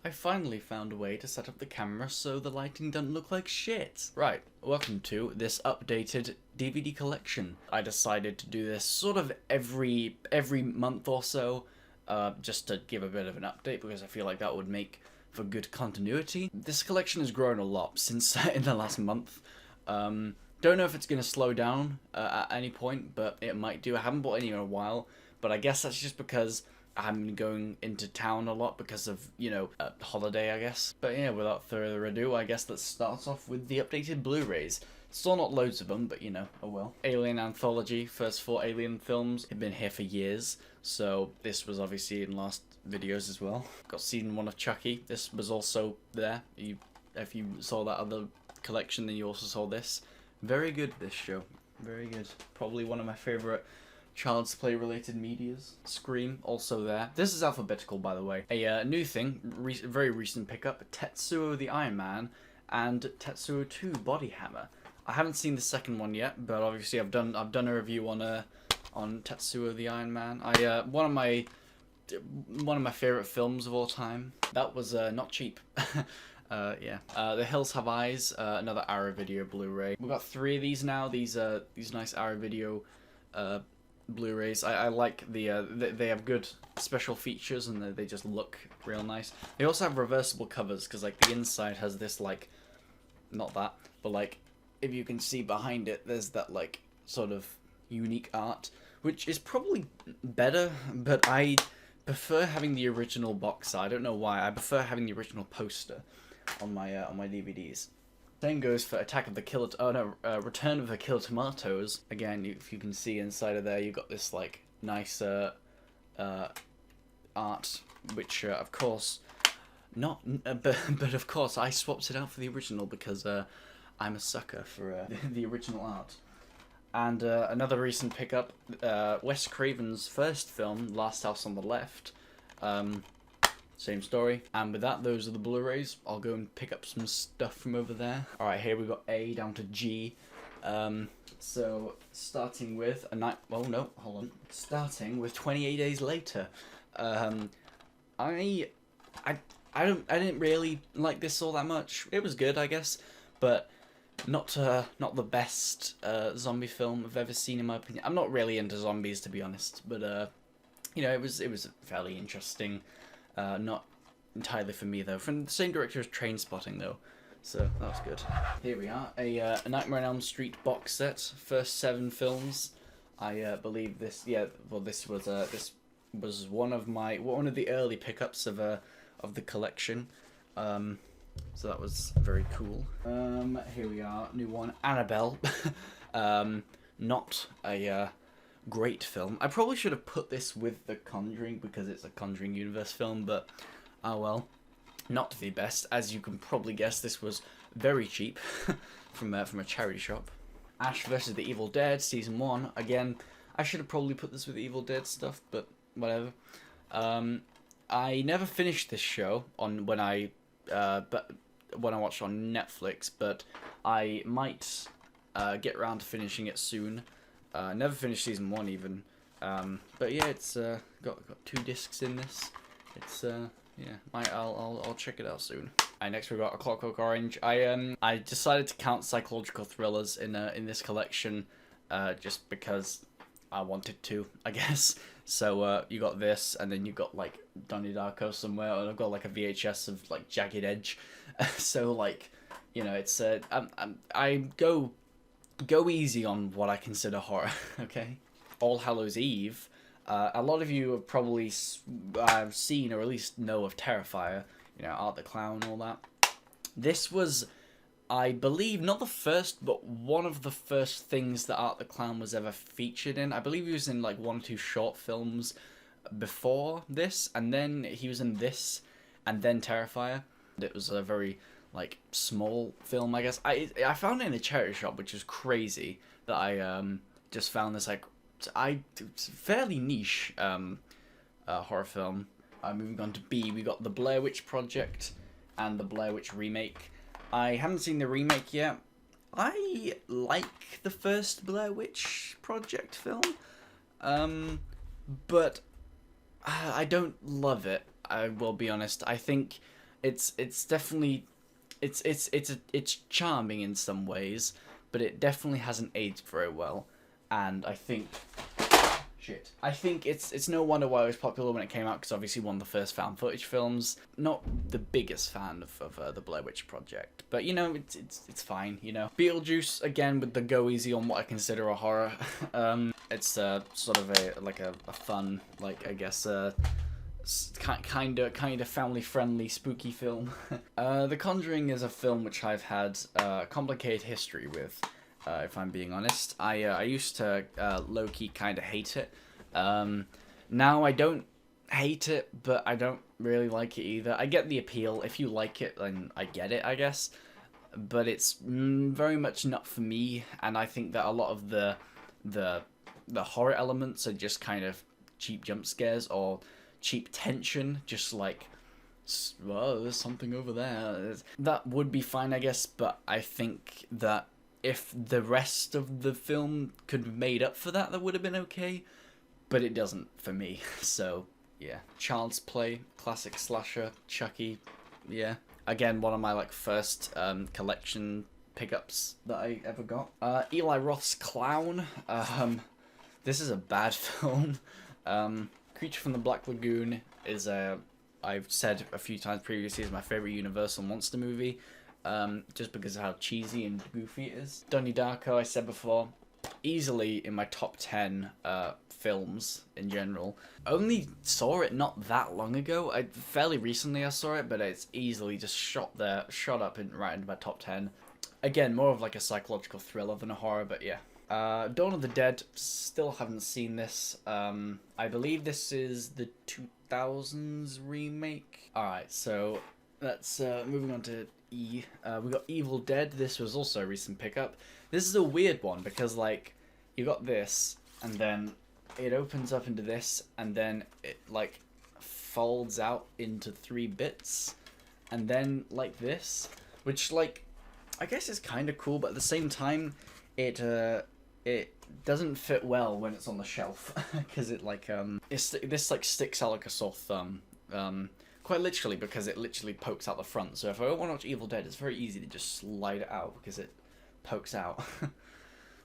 I finally found a way to set up the camera so the lighting doesn't look like shit. Right, welcome to this updated DVD collection. I decided to do this sort of every month or so, just to give a bit of an update because I feel like that would make for good continuity. This collection has grown a lot since in the last month. Don't know if it's going to slow down at any point, but it might do. I haven't bought any in a while, but I guess that's just because I haven't been going into town a lot because of, you know, a holiday, I guess. But yeah, without further ado, I guess let's start off with the updated Blu-rays. Still not loads of them, but you know, oh well. Alien Anthology, first 4 Alien films, have been here for years, so this was obviously in last videos as well. Got season 1 of Chucky, this was also there. If you saw that other collection, then you also saw this. Very good, this show. Very good. Probably one of my favourite Child's Play related medias. Scream, also there. This is alphabetical, by the way. A new thing, very recent pickup, Tetsuo the Iron Man and Tetsuo 2 Body Hammer. I haven't seen the second one yet, but obviously I've done a review on Tetsuo the Iron Man. One of my favorite films of all time. That was not cheap. Yeah. The Hills Have Eyes, another Arrow Video Blu-ray. We've got 3 of these now. These nice Arrow Video Blu-rays. I like they have good special features and they just look real nice. They also have reversible covers because like the inside has this like, not that, but like if you can see behind it, there's that like sort of unique art, which is probably better, but I prefer having the original box set. I don't know why. I prefer having the original poster on my DVDs. Same goes for Attack of the Killer... Return of the Killer Tomatoes. Again, if you can see inside of there, you've got this, like, nice art, which, of course, but of course, I swapped it out for the original because I'm a sucker for the original art. And another recent pickup, Wes Craven's first film, Last House on the Left. Same story. And with that, those are the Blu-rays. I'll go and pick up some stuff from over there. Alright, here we've got A down to G. So, starting with a night... Oh, no, hold on. Starting with 28 Days Later. I didn't really like this all that much. It was good, I guess. But not the best zombie film I've ever seen, in my opinion. I'm not really into zombies, to be honest. But, you know, it was fairly interesting. Not entirely for me though. From the same director as Trainspotting though, so that was good. Here we are, a Nightmare on Elm Street box set, first 7 films. I believe this. Yeah, well, this was one of the early pickups of the collection. So that was very cool. Here we are, new one, Annabelle. Not a great film. I probably should have put this with The Conjuring because it's a Conjuring universe film, but oh well. Not the best. As you can probably guess, this was very cheap from a charity shop. Ash vs. the Evil Dead Season 1. Again, I should have probably put this with the Evil Dead stuff, but whatever. I never finished this show when I watched on Netflix, but I might get around to finishing it soon. Never finished Season 1 even, but yeah, it's got 2 discs in this. It's yeah, I'll check it out soon. Next we got A Clockwork Orange. I decided to count psychological thrillers in this collection, just because I wanted to, I guess. So you got this, and then you got like Donnie Darko somewhere, and I've got like a VHS of like Jagged Edge. So like, you know, it's I go easy on what I consider horror, okay? All Hallows Eve. A lot of you have probably seen or at least know of Terrifier, you know, Art the Clown, all that. This was, I believe, not the first, but one of the first things that Art the Clown was ever featured in. I believe he was in like 1 or 2 short films before this, and then he was in this, and then Terrifier. It was a very like small film, I guess. I found it in a charity shop, which is crazy that I just found this like it's fairly niche horror film. Moving on to B, we got The Blair Witch Project and The Blair Witch Remake. I haven't seen the remake yet. I like the first Blair Witch Project film, but I don't love it. I will be honest. I think It's definitely it's charming in some ways, but it definitely hasn't aged very well, and I think. Shit. I think it's no wonder why it was popular when it came out, because obviously one of the first found footage films. Not the biggest fan of the Blair Witch Project, but you know it's fine. You know, Beetlejuice again with the go easy on what I consider a horror. It's sort of a fun, like, I guess kind of family friendly spooky film. The Conjuring is a film which I've had a complicated history with. If I'm being honest, I used to low key kind of hate it. Now I don't hate it, but I don't really like it either. I get the appeal. If you like it, then I get it, I guess. But it's very much not for me, and I think that a lot of the horror elements are just kind of cheap jump scares or cheap tension, just like, well, there's something over there. That would be fine, I guess, but I think that if the rest of the film could have made up for that, that would have been okay. But it doesn't for me. So, yeah. Child's Play, classic slasher, Chucky, yeah. Again, one of my first collection pickups that I ever got. Eli Roth's Clown. This is a bad film. Creature from the Black Lagoon is I've said a few times previously, is my favorite Universal monster movie. Just because of how cheesy and goofy it is. Donnie Darko, I said before, easily in my top 10 films in general. Only saw it not that long ago. Fairly recently I saw it, but it's easily just shot up right into my top 10. Again, more of a psychological thriller than a horror, but yeah. Dawn of the Dead, still haven't seen this. I believe this is the 2000s remake. Alright, so that's moving on to we got Evil Dead. This was also a recent pickup. This is a weird one because you got this and then it opens up into this and then it folds out into 3 bits and then this, which I guess is kind of cool, but at the same time it doesn't fit well when it's on the shelf because this sticks out like a sore thumb. Quite literally, because it literally pokes out the front. So if I don't want to watch Evil Dead, it's very easy to just slide it out because it pokes out.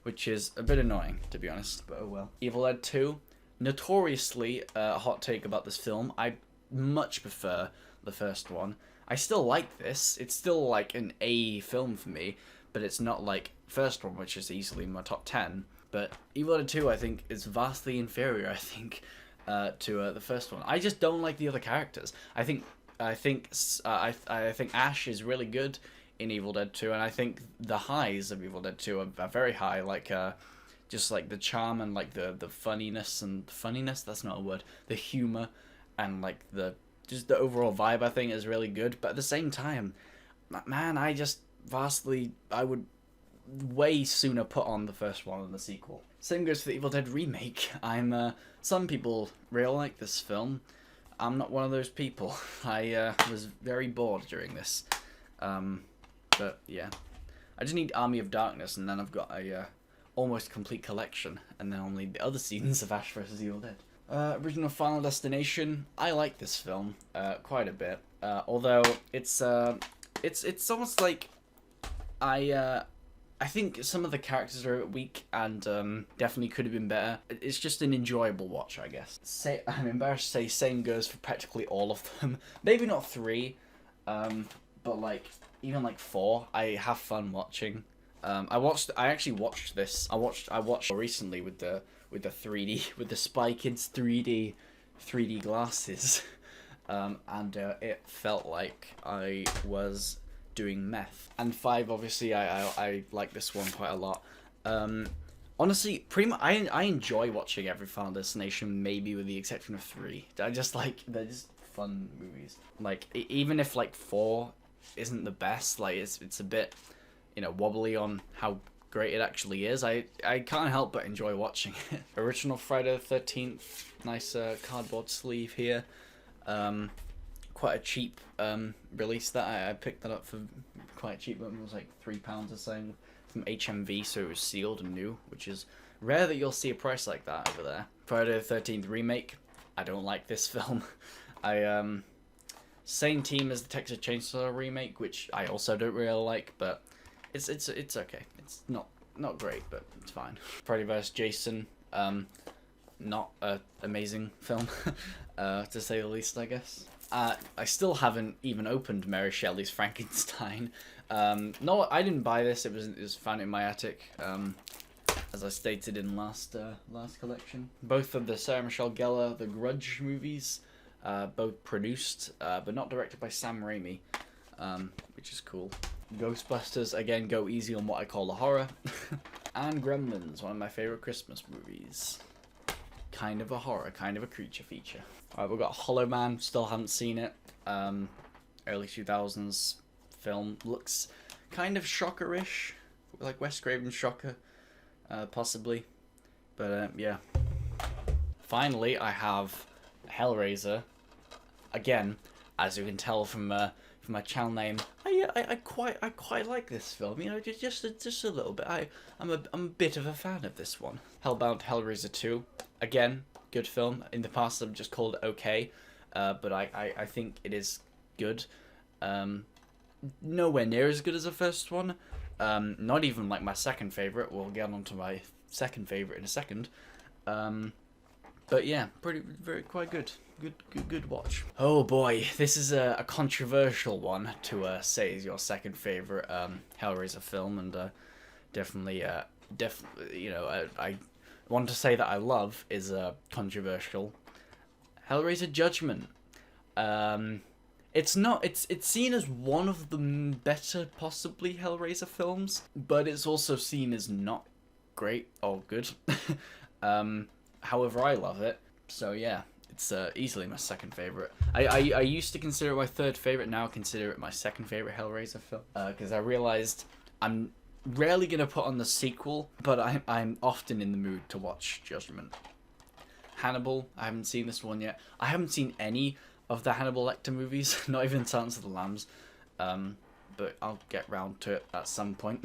Which is a bit annoying, to be honest, but oh well. Evil Dead 2. Notoriously, a hot take about this film. I much prefer the first one. I still like this. It's still an A film for me, but it's not first one, which is easily in my top 10. But Evil Dead 2, I think, is vastly inferior, I think, to the first one. I just don't like the other characters. I think Ash is really good in Evil Dead 2, and I think the highs of Evil Dead 2 are very high. Just the charm and the funniness that's not a word. The humor and the overall vibe I think is really good. But at the same time, man, I would way sooner put on the first one than the sequel. Same goes for the Evil Dead remake. Some people really like this film. I'm not one of those people. I was very bored during this. But yeah. I just need Army of Darkness, and then I've got a almost complete collection, and then only the other scenes of Ash vs. Evil Dead. Original Final Destination. I like this film quite a bit. Although it's almost I think some of the characters are a bit weak and definitely could have been better. It's just an enjoyable watch, I guess. I'm embarrassed to say same goes for practically all of them. Maybe not 3, but even 4. I have fun watching. I actually watched this. I watched recently with the 3D, with the Spy Kids 3D glasses, and it felt like I was doing meth. And 5, obviously, I like this one quite a lot. Honestly, pretty much, I enjoy watching every Final Destination, maybe with the exception of 3. They're just fun movies. Even if 4 isn't the best, it's a bit, wobbly on how great it actually is, I can't help but enjoy watching it. Original Friday the 13th, nice cardboard sleeve here. Quite a cheap release that I picked that up for quite cheap. It was £3 or something from HMV, so it was sealed and new, which is rare that you'll see a price like that over there. Friday the 13th remake. I don't like this film. Same team as the Texas Chainsaw remake, which I also don't really like, but it's okay. It's not great, but it's fine. Freddy vs. Jason, not an amazing film, to say the least, I guess. I still haven't even opened Mary Shelley's Frankenstein. No, I didn't buy this. It was found in my attic. As I stated in last collection. Both of the Sarah Michelle Gellar, The Grudge movies, both produced, but not directed by Sam Raimi, which is cool. Ghostbusters, again, go easy on what I call a horror. And Gremlins, one of my favorite Christmas movies. Kind of a horror, kind of a creature feature. Alright, we've got Hollow Man, still haven't seen it. Early 2000s film, looks kind of Shocker-ish, like Wes Craven's Shocker. Possibly, but yeah. Finally, I have Hellraiser. Again, as you can tell from my channel name, I quite like this film. You know, just a little bit. I'm a bit of a fan of this one. Hellbound Hellraiser 2. Again, good film. In the past, I've just called it okay, but I think it is good. Nowhere near as good as the first one. Not even like my second favorite. We'll get on to my second favorite in a second. But yeah, quite good. Good watch. Oh boy, this is a controversial one to say is your second favorite Hellraiser film, and definitely, you know, I want to say that I love is controversial. Hellraiser Judgment. It's not. It's seen as one of the better, possibly, Hellraiser films, but it's also seen as not great or good. However, I love it. So yeah, it's easily my second favorite. I used to consider it my third favorite. Now I consider it my second favorite Hellraiser film because I realized I'm rarely gonna put on the sequel, but I'm often in the mood to watch Judgment. Hannibal. I haven't seen this one yet. I haven't seen any of the Hannibal Lecter movies, not even Silence of the Lambs, but I'll get round to it at some point.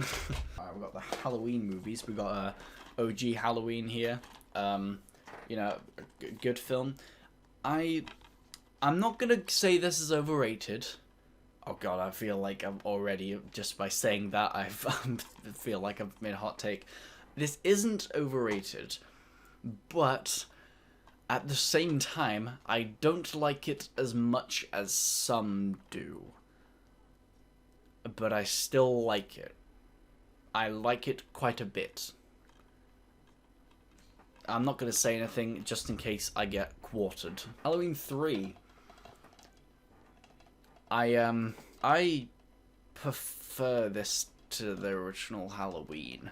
Alright, we've got the Halloween movies. We've got OG Halloween here. You know, good film. I'm not gonna say this is overrated. Oh god, I feel like I'm already, just by saying that, I feel like I've made a hot take. This isn't overrated, but at the same time, I don't like it as much as some do. But I still like it. I like it quite a bit. I'm not going to say anything just in case I get quartered. Halloween 3. I prefer this to the original Halloween.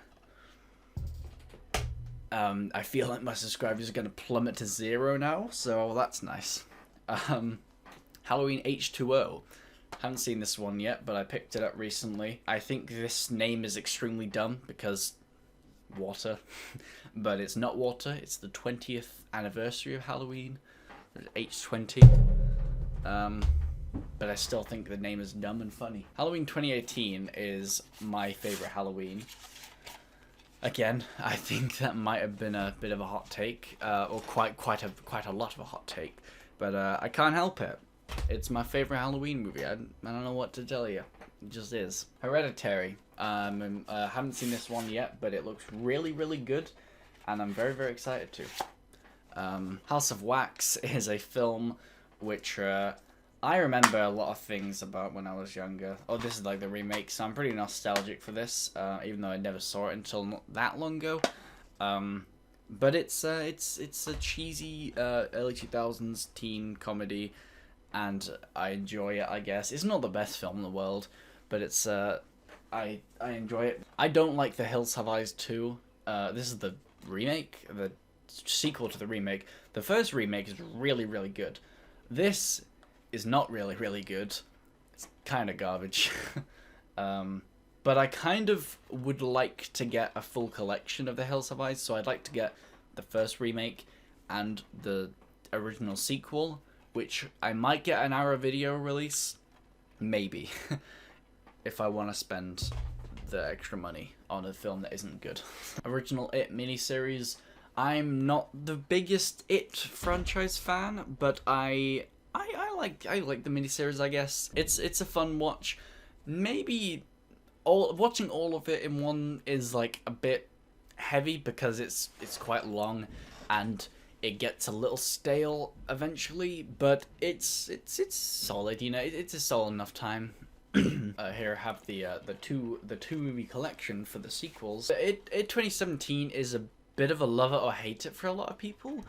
I feel like my subscribers are going to plummet to 0 now, so that's nice. Halloween H2O. Haven't seen this one yet, but I picked it up recently. I think this name is extremely dumb because water, but it's not water. It's the 20th anniversary of Halloween. H20. But I still think the name is dumb and funny. Halloween 2018 is my favorite Halloween. Again, I think that might have been a bit of a hot take, or quite a lot of a hot take, but I can't help it. It's my favorite Halloween movie. I don't know what to tell you. It just is. Hereditary. Haven't seen this one yet, but it looks really good, and I'm very excited to. House of Wax is a film which I remember a lot of things about when I was younger. Oh, this is like the remake, so I'm pretty nostalgic for this, even though I never saw it until not that long ago. But it's a cheesy early 2000s teen comedy, and I enjoy it, I guess. It's not the best film in the world, but it's I enjoy it. I don't like The Hills Have Eyes 2. This is the remake, the sequel to the remake. The first remake is really good. This is not really good. It's kind of garbage. But I kind of would like to get a full collection of The Hills Have Eyes, so I'd like to get the first remake and the original sequel, which I might get an hour video release, maybe, if I want to spend the extra money on a film that isn't good. Original It miniseries. I'm not the biggest It franchise fan, but I I like the miniseries, I guess. It's a fun watch. Maybe watching all of it in one is like a bit heavy because it's quite long and it gets a little stale eventually, but it's solid, you know. It's a solid enough time. Here I have the two movie collection for the sequels. 2017 is a bit of a love it or hate it for a lot of people.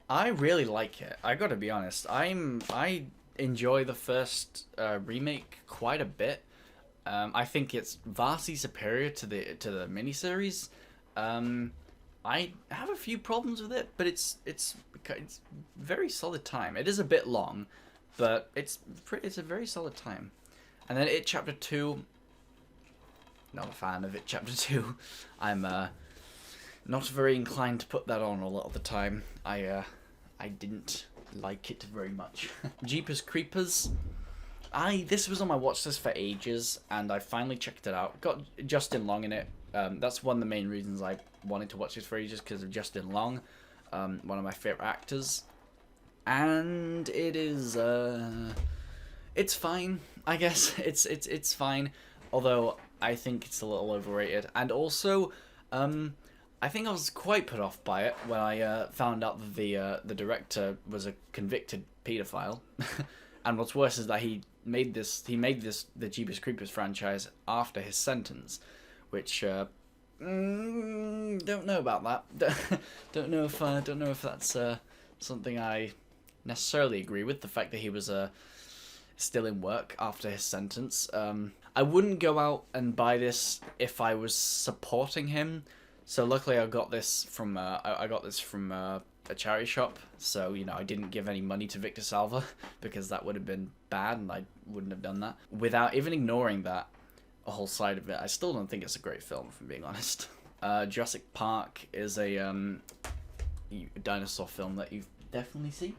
I really like it. I gotta be honest. I enjoy the first remake quite a bit. I think it's vastly superior to the miniseries. I have a few problems with it, but it's very solid time. It is a bit long, but it's a very solid time. And then It Chapter 2, not a fan of It Chapter 2. I'm not very inclined to put that on a lot of the time. I didn't like it very much. Jeepers Creepers. This was on my watch list for ages, and I finally checked it out. Got Justin Long in it. That's one of the main reasons I wanted to watch this for ages, because of Justin Long, one of my favorite actors. And it is it's fine, I guess. It's fine, although I think it's a little overrated. And also, I think I was quite put off by it when I found out that the director was a convicted paedophile. And what's worse is that he made the Jeepers Creepers franchise after his sentence, which don't know about that. don't know if that's something I necessarily agree with. The fact that he was still in work after his sentence. I wouldn't go out and buy this if I was supporting him. So luckily I got this from a charity shop. So, you know, I didn't give any money to Victor Salva because that would have been bad and I wouldn't have done that. Without even ignoring that a whole side of it, I still don't think it's a great film, if I'm being honest. Jurassic Park is a dinosaur film that you've definitely seen.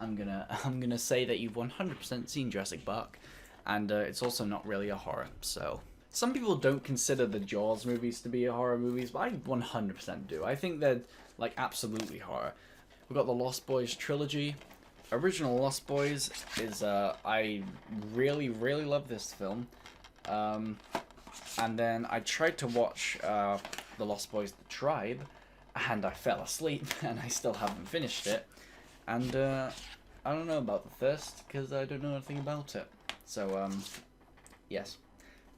I'm gonna say that you've 100% seen Jurassic Park, and it's also not really a horror. So some people don't consider the Jaws movies to be horror movies, but I 100% do. I think they're like absolutely horror. We've got the Lost Boys trilogy. Original Lost Boys is I really love this film. And then I tried to watch the Lost Boys: The Tribe, and I fell asleep, and I still haven't finished it. And I don't know about the first, because I don't know anything about it. So, yes.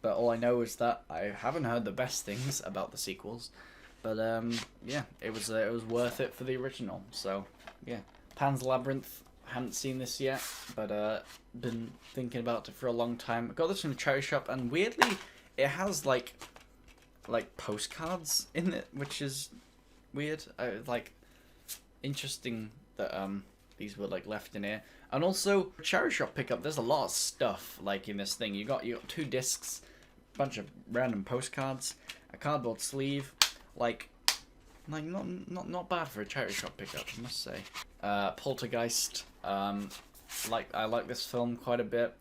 But all I know is that I haven't heard the best things about the sequels. But, yeah, it was worth it for the original. So, yeah. Pan's Labyrinth, haven't seen this yet, but been thinking about it for a long time. I got this from a charity shop, and weirdly, it has, like postcards in it, which is weird. Interesting that, these were, like, left in here. And also, charity shop pickup, there's a lot of stuff, like, in this thing. You got 2 discs, a bunch of random postcards, a cardboard sleeve, like not bad for a charity shop pickup, I must say. Poltergeist, I like this film quite a bit.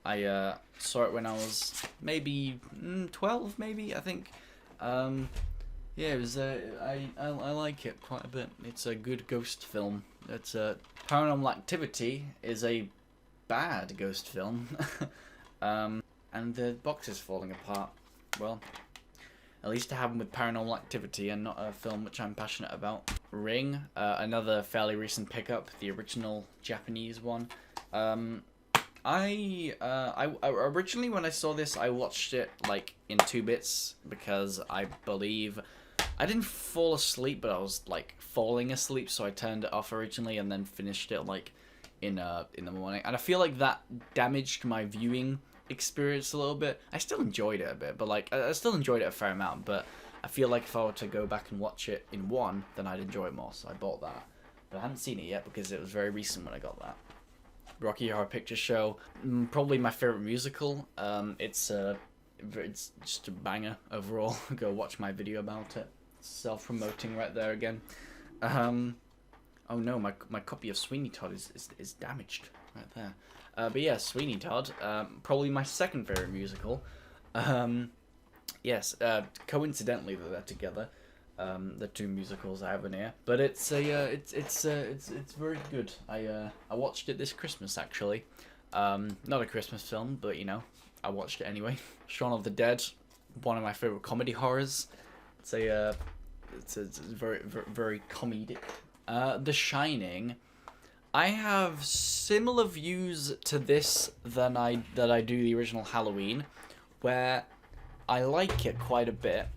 I saw it when I was maybe 12, maybe, I think. Yeah, it was. I like it quite a bit. It's a good ghost film. It's Paranormal Activity is a bad ghost film, and the box is falling apart. Well, at least it happened with Paranormal Activity and not a film which I'm passionate about. Ring, another fairly recent pickup, the original Japanese one. I originally, when I saw this, I watched it like in 2 bits because I believe I didn't fall asleep, but I was like falling asleep, so I turned it off originally and then finished it like in the morning. And I feel like that damaged my viewing experience a little bit. I still enjoyed it a bit, but like I still enjoyed it a fair amount, but I feel like if I were to go back and watch it in one, then I'd enjoy it more, so I bought that. But I haven't seen it yet because it was very recent when I got that. Rocky Horror Picture Show, probably my favorite musical. It's just a banger overall. Go watch my video about it. Self-promoting right there again. Oh no, my copy of Sweeney Todd is damaged right there. But yeah, Sweeney Todd, probably my second favorite musical. Yes, coincidentally they're together. the two musicals I have in here. But it's it's very good. I watched it this Christmas actually. Not a Christmas film, but you know, I watched it anyway. Shaun of the Dead, one of my favorite comedy horrors. It's it's very very comedic. The Shining. I have similar views to this than I do the original Halloween, where I like it quite a bit,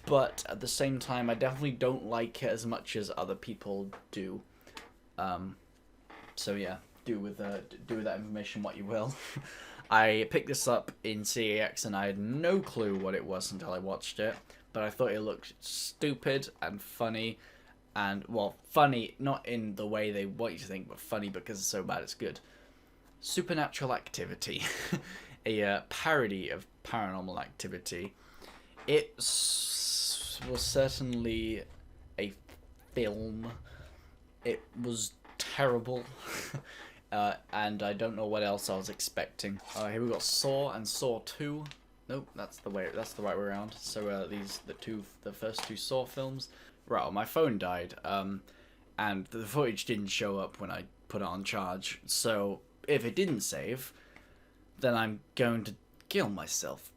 but at the same time I definitely don't like it as much as other people do. So yeah, do with that information what you will. I picked this up in CAX and I had no clue what it was until I watched it, but I thought it looked stupid and funny. And, well, funny, not in the way they want you to think, but funny because it's so bad it's good. Supernatural Activity. A parody of Paranormal Activity. It was certainly a film. It was terrible. And I don't know what else I was expecting. Here we got Saw and Saw 2. Nope, that's the right way around. So the first two Saw films. Right, well, my phone died, and the footage didn't show up when I put it on charge, so if it didn't save, then I'm going to kill myself.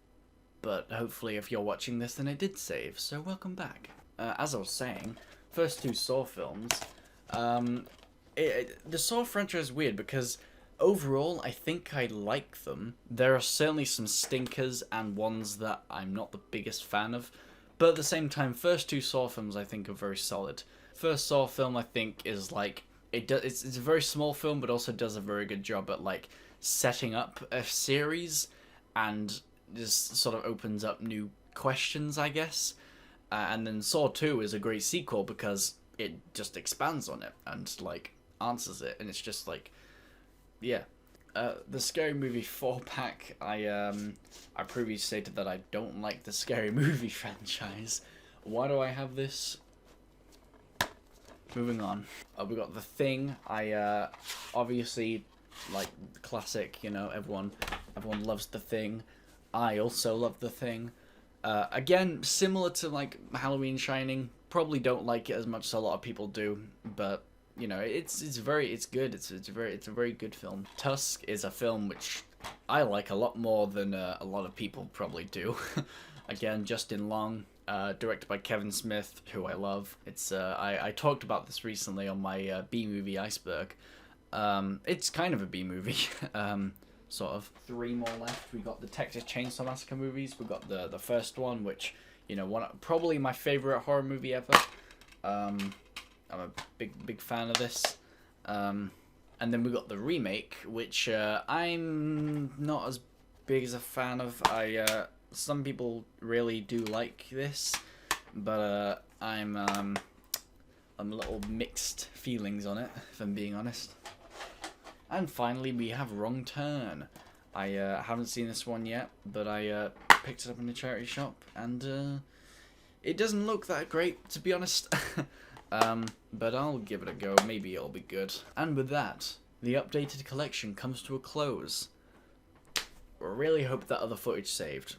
But hopefully if you're watching this, then it did save, so welcome back. As I was saying, first two Saw films, the Saw franchise is weird because overall I think I like them. There are certainly some stinkers and ones that I'm not the biggest fan of. But at the same time, first two Saw films I think are very solid. First Saw film I think is like it's a very small film, but also does a very good job at like setting up a series, and just sort of opens up new questions, I guess. And then Saw 2 is a great sequel because it just expands on it and like answers it, and it's just like, yeah. The Scary Movie 4-pack, I previously stated that I don't like the Scary Movie franchise. Why do I have this? Moving on. We got The Thing. I obviously like classic, you know, everyone loves The Thing. I also love The Thing. Again, similar to like Halloween Shining, probably don't like it as much as a lot of people do, but you know, it's good. It's a very good film. Tusk is a film which I like a lot more than a lot of people probably do. Again, Justin Long, directed by Kevin Smith, who I love. It's I talked about this recently on my B movie Iceberg. It's kind of a B movie, sort of. 3 more left. We got the Texas Chainsaw Massacre movies. We got the first one, which, you know, probably my favorite horror movie ever. I'm a big fan of this. And then we got the remake, which I'm not as big as a fan of. Some people really do like this, but I'm a little mixed feelings on it, if I'm being honest. And finally, we have Wrong Turn. I haven't seen this one yet, but I picked it up in the charity shop, and it doesn't look that great, to be honest. But I'll give it a go. Maybe it'll be good. And with that, the updated collection comes to a close. I really hope that other footage saved.